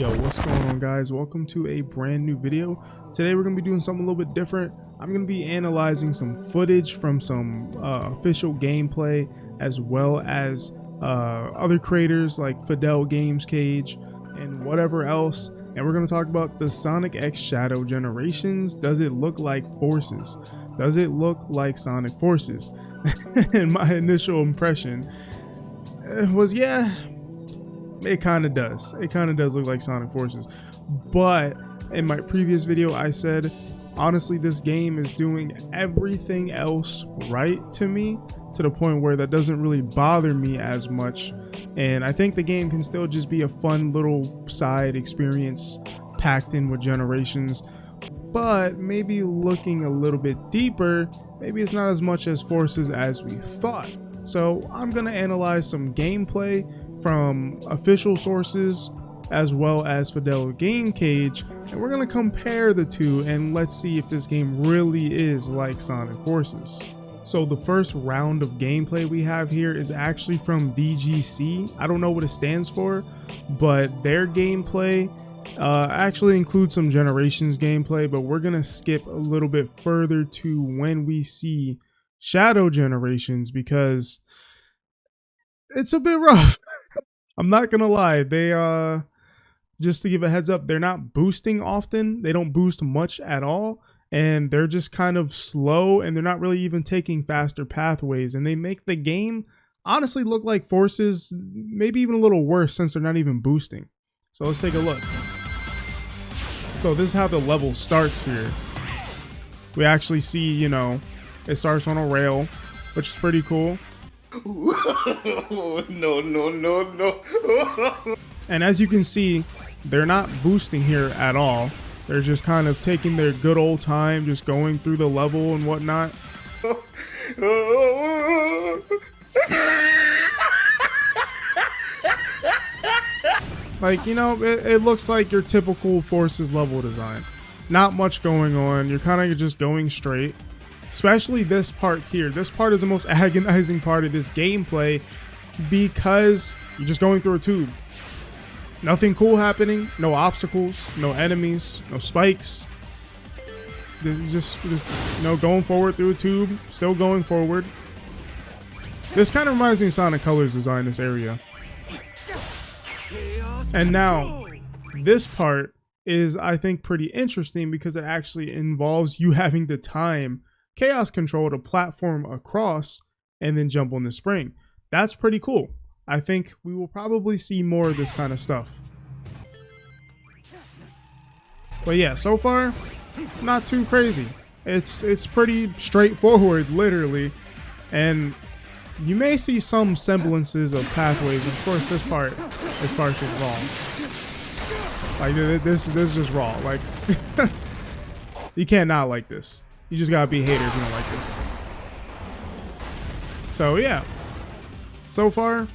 Yo, what's going on, guys? Welcome to a brand new video. Today we're gonna be doing something a little bit different. I'm gonna be analyzing some footage from some official gameplay, as well as other creators like Fadels Games Cage and whatever else. And we're gonna talk about the Sonic X Shadow Generations. Does it look like Forces? Does it look like Sonic Forces? And my initial impression was, yeah, it kind of does. It kind of does look like Sonic Forces. But in my previous video, I said, honestly, this game is doing everything else right to me, to the point where that doesn't really bother me as much. And I think the game can still just be a fun little side experience packed in with Generations. But maybe looking a little bit deeper, maybe it's not as much as Forces as we thought. So I'm going to analyze some gameplay from official sources as well as Fadels Game Cage, and we're going to compare the two and let's see if this game really is like Sonic Forces. So the first round of gameplay we have here is actually from VGC. I don't know what it stands for, but their gameplay actually includes some Generations gameplay, but we're going to skip a little bit further to when we see Shadow Generations because it's a bit rough. I'm not gonna lie, they just to give a heads up, they're not boosting often. They don't boost much at all, and they're just kind of slow, and they're not really even taking faster pathways, and they make the game honestly look like Forces, maybe even a little worse since they're not even boosting. So let's take a look. So this is how the level starts here. We actually see, you know, it starts on a rail, which is pretty cool. No. And as you can see, they're not boosting here at all. They're just kind of taking their good old time, just going through the level and whatnot. Like, you know, it looks like your typical Forces level design. Not much going on. You're kind of just going straight. Especially this part here. This part is the most agonizing part of this gameplay because you're just going through a tube. Nothing cool happening, no obstacles, no enemies, no spikes. Just you know, going forward through a tube, still going forward. This kind of reminds me of Sonic Colors design, this area. And now, this part is, I think, pretty interesting because it actually involves you having to time Chaos Control to platform across and then jump on the spring. That's pretty cool. I think we will probably see more of this kind of stuff. But yeah, so far, not too crazy. It's pretty straightforward, literally. And you may see some semblances of pathways. Of course, this part is raw. Like, this is just raw. Like, you can't not like this. You just gotta be a hater if you don't like this. So yeah, so far,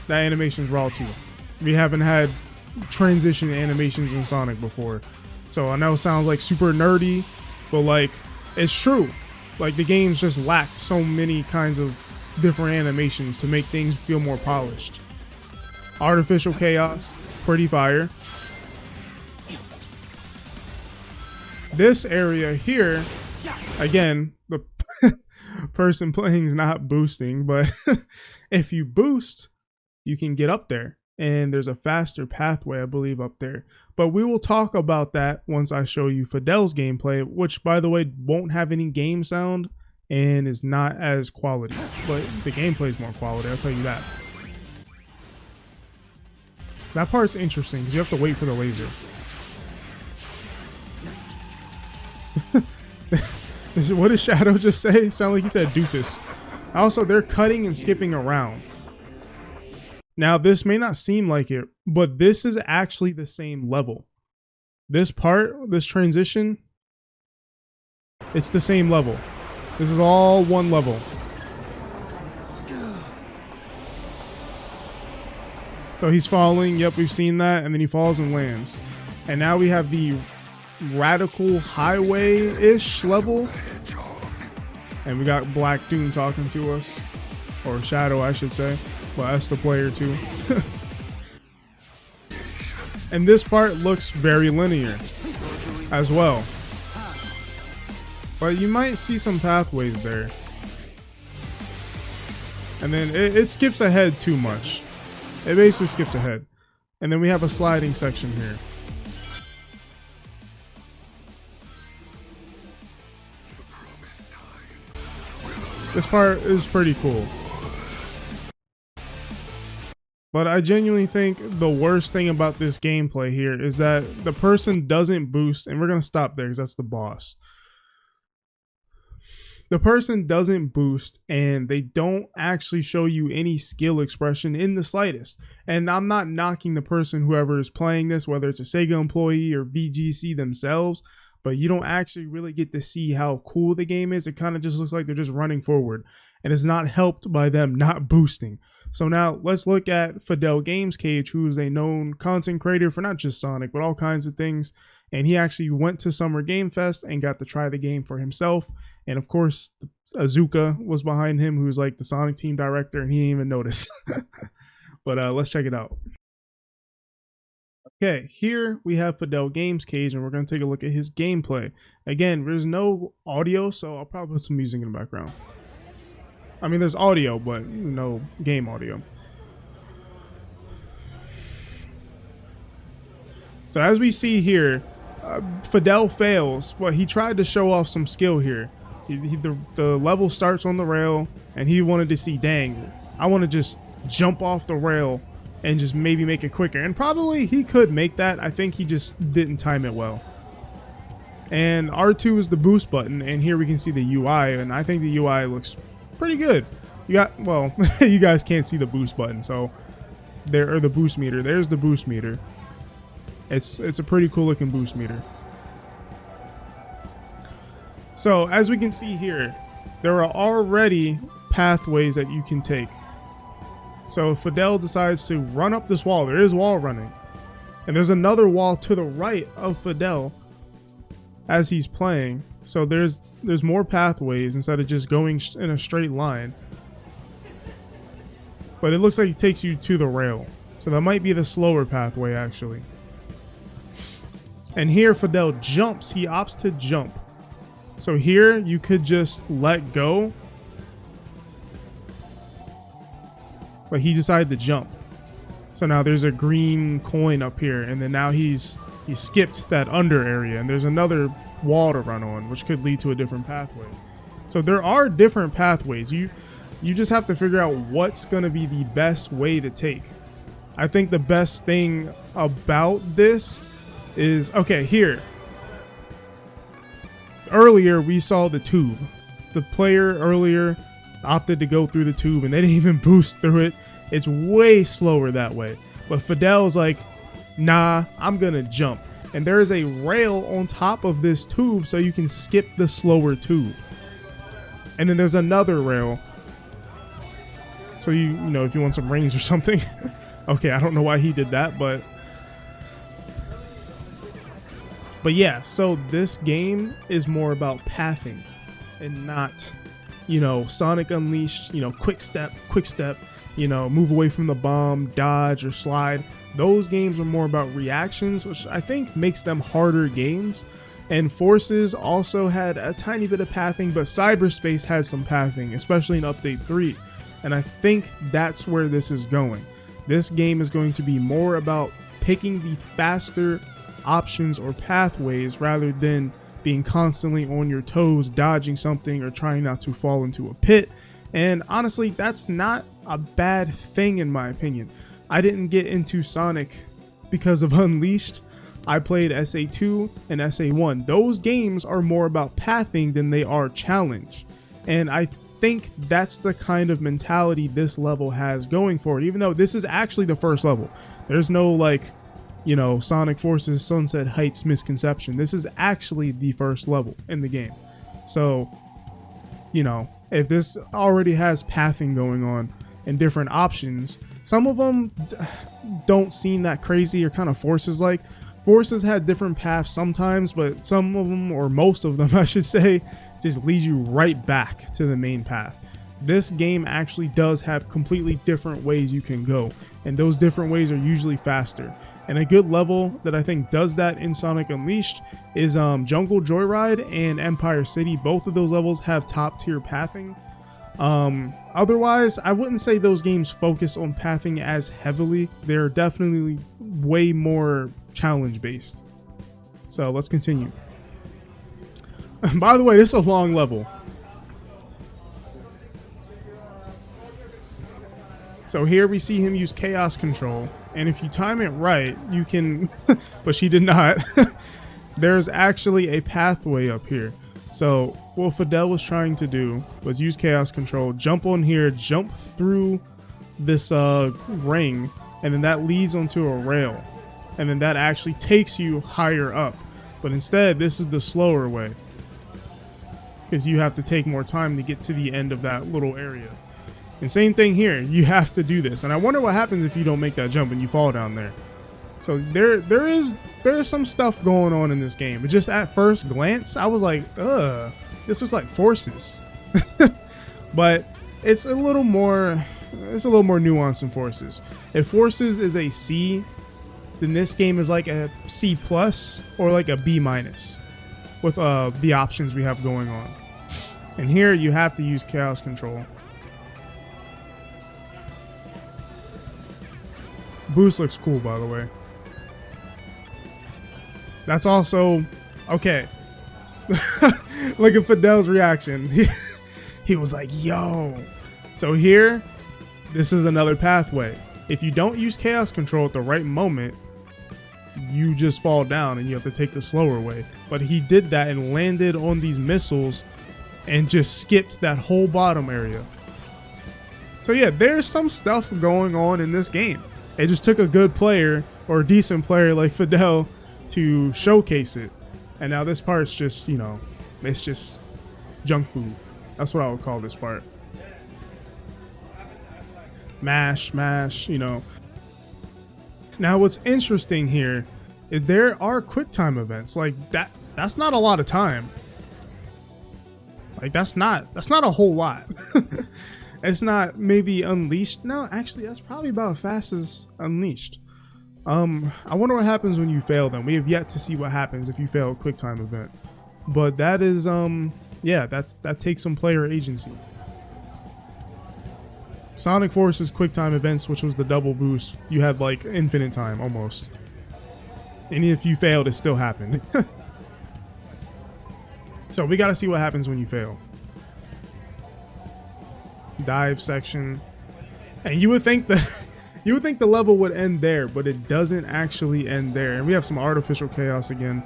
that animation's raw too. We haven't had transition animations in Sonic before. So I know it sounds like super nerdy, but like, it's true. Like, the game's just lacked so many kinds of different animations to make things feel more polished. Artificial chaos, pretty fire. This area here, again, the person playing is not boosting, but if you boost, you can get up there. And there's a faster pathway, I believe, up there. But we will talk about that once I show you Fadels gameplay, which, by the way, won't have any game sound and is not as quality. But the gameplay is more quality, I'll tell you that. That part's interesting because you have to wait for the laser. What did Shadow just say? Sound like he said doofus. Also, they're cutting and skipping around. Now, this may not seem like it, but this is actually the same level. This part, this transition, it's the same level. This is all one level. So he's falling. Yep, we've seen that. And then he falls and lands. And now we have the Radical Highway-ish level. And we got Black Doom talking to us. Or Shadow, I should say. Well, that's the player too. And this part looks very linear as well. But you might see some pathways there. And then it skips ahead too much. It basically skips ahead. And then we have a sliding section here. This part is pretty cool. But I genuinely think the worst thing about this gameplay here is that the person doesn't boost, and we're going to stop there because that's the boss. The person doesn't boost and they don't actually show you any skill expression in the slightest. And I'm not knocking the person, whoever is playing this, whether it's a Sega employee or VGC themselves, but you don't actually really get to see how cool the game is. It kind of just looks like they're just running forward, and it's not helped by them not boosting. So now let's look at FadelsGamesCage, who is a known content creator for not just Sonic, but all kinds of things. And he actually went to Summer Game Fest and got to try the game for himself. And of course, Azuka was behind him, who's like the Sonic team director, and he didn't even notice. But let's check it out. Okay, here we have FadelsGamesCage, and we're going to take a look at his gameplay. Again, there's no audio, so I'll probably put some music in the background. I mean, there's audio, but no game audio. So as we see here, Fadel fails, but he tried to show off some skill here. The level starts on the rail, and he wanted to see, dang, I want to just jump off the rail and just maybe make it quicker. And probably he could make that. I think he just didn't time it well. And R2 is the boost button, and here we can see the UI, and I think the UI looks pretty good. You got, well, you guys can't see the boost button, so there, or the boost meter. There's the boost meter. It's a pretty cool looking boost meter. So as we can see here, there are already pathways that you can take. So if Fadel decides to run up this wall, there is wall running, and there's another wall to the right of Fadel as he's playing. So there's more pathways instead of just going in a straight line. But it looks like it takes you to the rail. So that might be the slower pathway actually. And here Fadel jumps, he opts to jump. So here you could just let go, but he decided to jump. So now there's a green coin up here, and then now he skipped that under area, and there's another wall to run on, which could lead to a different pathway. So there are different pathways. You just have to figure out what's going to be the best way to take. I think the best thing about this is, okay, here. Earlier we saw the tube. The player earlier opted to go through the tube, and they didn't even boost through it. It's way slower that way. But Fadel's like, nah, I'm gonna jump. And there is a rail on top of this tube, so you can skip the slower tube. And then there's another rail, so you know, if you want some rings or something. Okay, I don't know why he did that, but yeah, so this game is more about pathing and not, you know, Sonic Unleashed, you know, quick step, you know, move away from the bomb, dodge, or slide. Those games are more about reactions, which I think makes them harder games. And Forces also had a tiny bit of pathing, but Cyberspace had some pathing, especially in Update 3. And I think that's where this is going. This game is going to be more about picking the faster options or pathways rather than being constantly on your toes, dodging something or trying not to fall into a pit. And honestly, that's not a bad thing in my opinion. I didn't get into Sonic because of Unleashed. I played SA2 and SA1. Those games are more about pathing than they are challenge. And I think that's the kind of mentality this level has going for it, even though this is actually the first level. There's no like, you know, Sonic Forces Sunset Heights misconception. This is actually the first level in the game. So, you know, if this already has pathing going on and different options, some of them don't seem that crazy or kind of Forces like. Forces had different paths sometimes, but some of them, or most of them I should say, just lead you right back to the main path. This game actually does have completely different ways you can go, and those different ways are usually faster. And a good level that I think does that in Sonic Unleashed is Jungle Joyride and Empire City. Both of those levels have top tier pathing. Otherwise, I wouldn't say those games focus on pathing as heavily. They're definitely way more challenge based. So let's continue. By the way, this is a long level. So here we see him use chaos control, and if you time it right, you can, but she did not. There's actually a pathway up here. So what Fadel was trying to do was use chaos control, jump on here, jump through this ring, and then that leads onto a rail. And then that actually takes you higher up. But instead, this is the slower way, because you have to take more time to get to the end of that little area. And same thing here, you have to do this. And I wonder what happens if you don't make that jump and you fall down there. So there's some stuff going on in this game. But just at first glance, I was like, this was like Forces. But it's a little more nuanced than Forces. If Forces is a C, then this game is like a C plus or like a B minus with the options we have going on. And here you have to use chaos control. Boost looks cool, by the way. That's also okay. Look at Fadel's reaction. He was like, yo. So here, this is another pathway. If you don't use chaos control at the right moment, you just fall down and you have to take the slower way. But he did that and landed on these missiles and just skipped that whole bottom area. So yeah, there's some stuff going on in this game. It just took a good player or a decent player like Fadel to showcase it. And now this part's just, you know, it's just junk food. That's what I would call this part. Mash, you know. Now what's interesting here is there are quick time events. Like that's not a lot of time. Like that's not a whole lot. It's not maybe Unleashed. No, actually, that's probably about as fast as Unleashed. I wonder what happens when you fail them. We have yet to see what happens if you fail a quick time event. But that is, yeah, that takes some player agency. Sonic Forces quick time events, which was the double boost, you had like infinite time almost. And if you failed, it still happened. So we got to see what happens when you fail. Dive section, and you would think the level would end there, but it doesn't actually end there. And we have some artificial chaos again.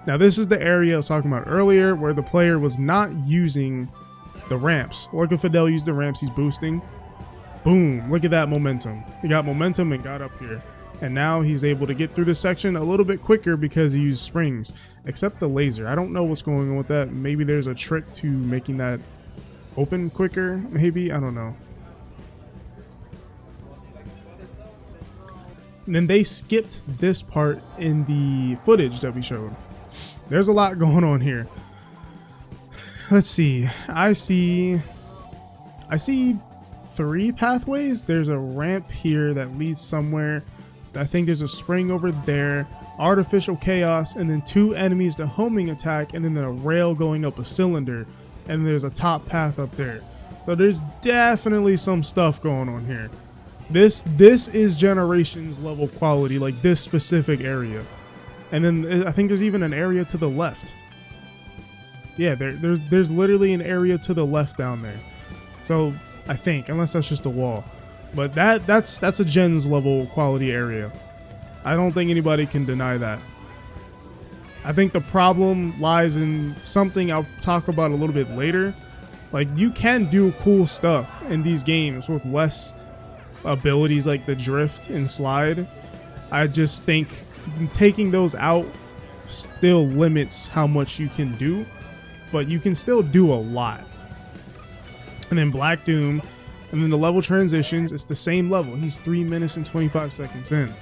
Now this is the area I was talking about earlier where the player was not using the ramps. Look at Fadel use the ramps, he's boosting. Boom, look at that momentum. He got momentum and got up here. And now he's able to get through this section a little bit quicker because he used springs. Except the laser. I don't know what's going on with that. Maybe there's a trick to making that open quicker, maybe, I don't know. And then they skipped this part in the footage that we showed. There's a lot going on here. Let's see. I see 3 pathways. There's a ramp here that leads somewhere. I think there's a spring over there, artificial chaos, and then 2 enemies to homing attack, and then a rail going up a cylinder. And there's a top path up there. So there's definitely some stuff going on here. This is Generations level quality, like this specific area. And then I think there's even an area to the left. Yeah, there's literally an area to the left down there. So I think, unless that's just a wall. But that's a Gens level quality area. I don't think anybody can deny that. I think the problem lies in something I'll talk about a little bit later. Like, you can do cool stuff in these games with less abilities like the drift and slide. I just think taking those out still limits how much you can do, but you can still do a lot. And then Black Doom, and then the level transitions, it's the same level. He's 3 minutes and 25 seconds in.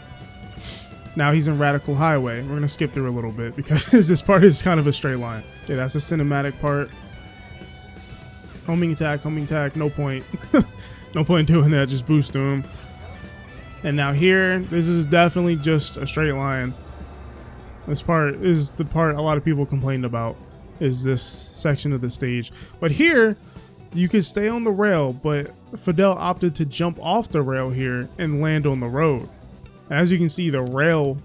Now he's in Radical Highway. We're going to skip through a little bit because this part is kind of a straight line. Okay, that's a cinematic part. Homing attack, no point. No point doing that, just boost to him. And now here, this is definitely just a straight line. This part is the part a lot of people complained about, is this section of the stage. But here, you can stay on the rail, but Fadel opted to jump off the rail here and land on the road. And as you can see, the rail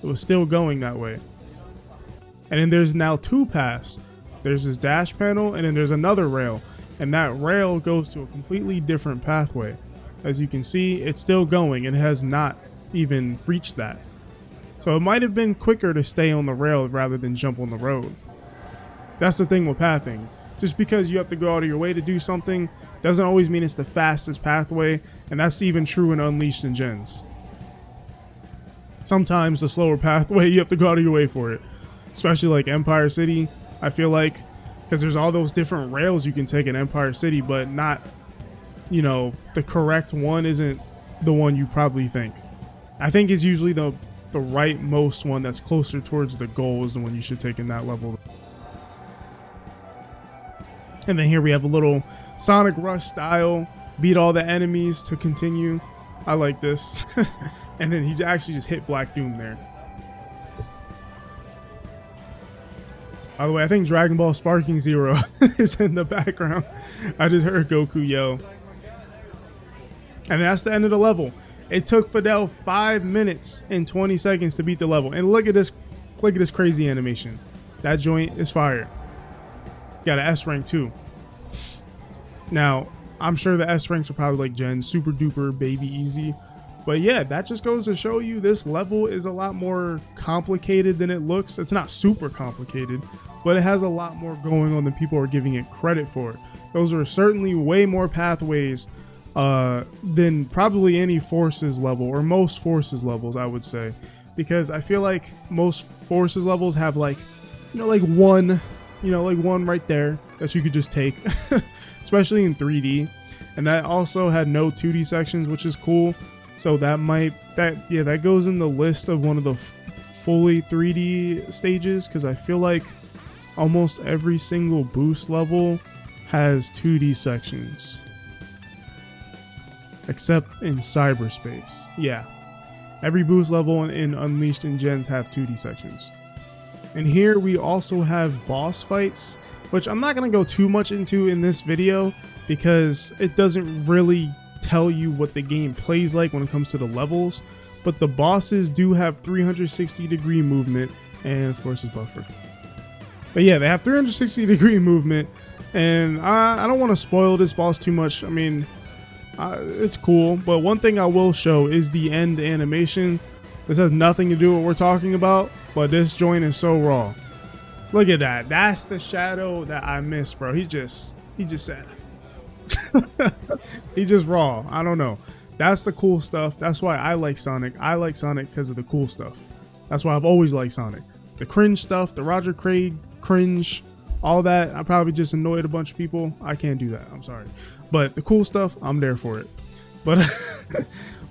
was still going that way. And then there's now two paths. There's this dash panel, and then there's another rail. And that rail goes to a completely different pathway. As you can see, it's still going and has not even reached that. So it might have been quicker to stay on the rail rather than jump on the road. That's the thing with pathing. Just because you have to go out of your way to do something doesn't always mean it's the fastest pathway, and that's even true in Unleashed and Gens. Sometimes the slower pathway, you have to go out of your way for it. Especially like Empire City, I feel like, because there's all those different rails you can take in Empire City, but not, you know, the correct one isn't the one you probably think. I think it's usually the rightmost one that's closer towards the goal is the one you should take in that level. And then here we have a little Sonic Rush style, beat all the enemies to continue. I like this. And then he actually just hit Black Doom there. By the way, I think Dragon Ball Sparking Zero is in the background. I just heard Goku yell. And that's the end of the level. It took Fadel 5 minutes and 20 seconds to beat the level. And look at this crazy animation. That joint is fire. Got an S rank too. Now, I'm sure the S ranks are probably like Gen, super duper baby easy. But yeah, that just goes to show you this level is a lot more complicated than it looks. It's not super complicated, but it has a lot more going on than people are giving it credit for. Those are certainly way more pathways than probably any Forces level, or most Forces levels, I would say. Because I feel like most Forces levels have like, like one right there that you could just take, especially in 3D. And that also had no 2D sections, which is cool. So that goes in the list of one of the fully 3D stages, because I feel like almost every single boost level has 2D sections. Except in cyberspace. Yeah. Every boost level in Unleashed and Gens have 2D sections. And here we also have boss fights, which I'm not going to go too much into in this video because it doesn't really tell you what the game plays like when it comes to the levels. But the bosses do have 360-degree movement, and of course it's buffered. But yeah, they have 360-degree movement, and I don't want to spoil this boss too much. I mean, it's cool, but one thing I will show is the end animation. This has nothing to do with what we're talking about, but this joint is so raw. Look at that. That's the shadow that I missed, bro. He just said he just raw. I don't know. That's the cool stuff. That's why I like Sonic. I like Sonic because of the cool stuff. That's why I've always liked Sonic. The cringe stuff, the Roger Craig cringe, all that, I probably just annoyed a bunch of people. I can't do that. I'm sorry. But the cool stuff, I'm there for it. But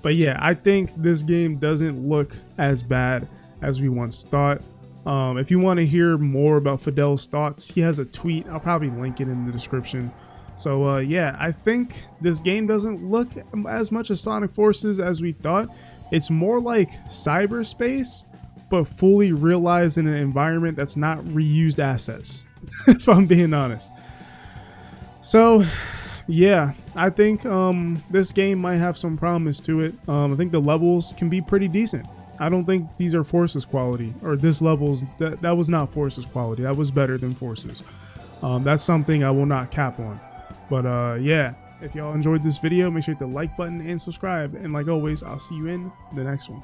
but yeah, I think this game doesn't look as bad as we once thought. If you want to hear more about Fadel's thoughts, he has a tweet. I'll probably link it in the description. So yeah, I think this game doesn't look as much as Sonic Forces as we thought. It's more like cyberspace, but fully realized in an environment that's not reused assets, if I'm being honest. So yeah, I think this game might have some promise to it. I think the levels can be pretty decent. I don't think these are Forces quality, or this level's that was not Forces quality. That was better than Forces. That's something I will not cap on. But yeah, if y'all enjoyed this video, make sure to hit the like button and subscribe. And like always, I'll see you in the next one.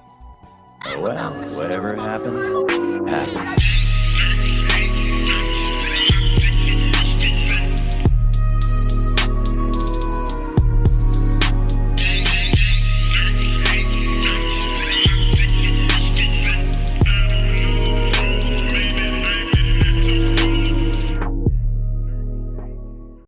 Well, whatever happens, happens.